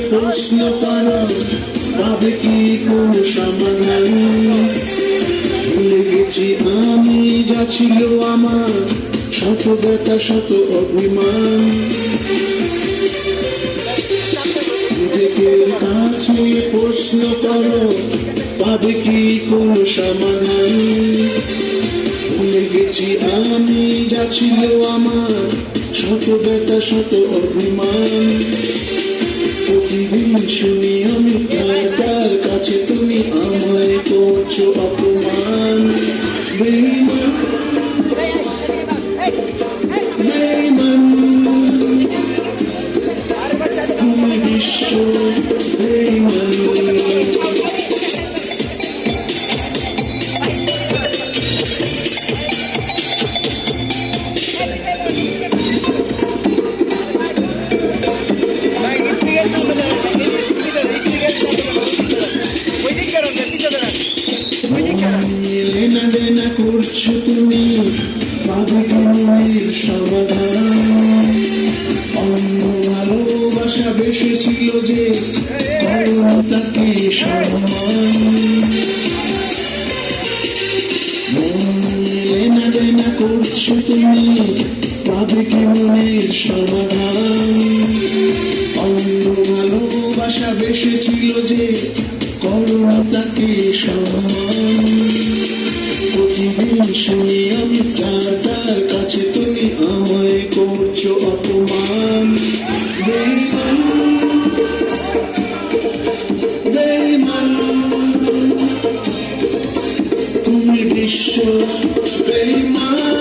প্রশ্ন করো পাবে কি কোন সমাধান ভুলে গেছি আমি যা ছিল আমার শত ব্যথা শত অভিমান নিজের কাছে প্রশ্ন করো পাবে কি কোন সমাধান ভুলে গেছি আমি যা ছিল আমার শত ব্যথা শত অভিমান প্রতিদিন শুনি আমি তার কাছে তুমি আমায় করছো অপমান বেঈমান বেঈমান তুমি বিশ্ব বেঈমান লেনা দেনা করছো তুমি পাবে কেমনের সমাধান অন্য ভালোবাসা বেশি ছিল যে করো তাকে সম্মান লেনা দেনা করছো তুমি পাবে কেমনের সমাধান অন্য ভালোবাসা বেশি ছিল যে করো তাকে সম্মান প্রতিদিন শুনি আমি তার কাছে তুমি আমায় করছো অপমান বেঈমান বেঈমান তুমি বিশ্ব বেঈমান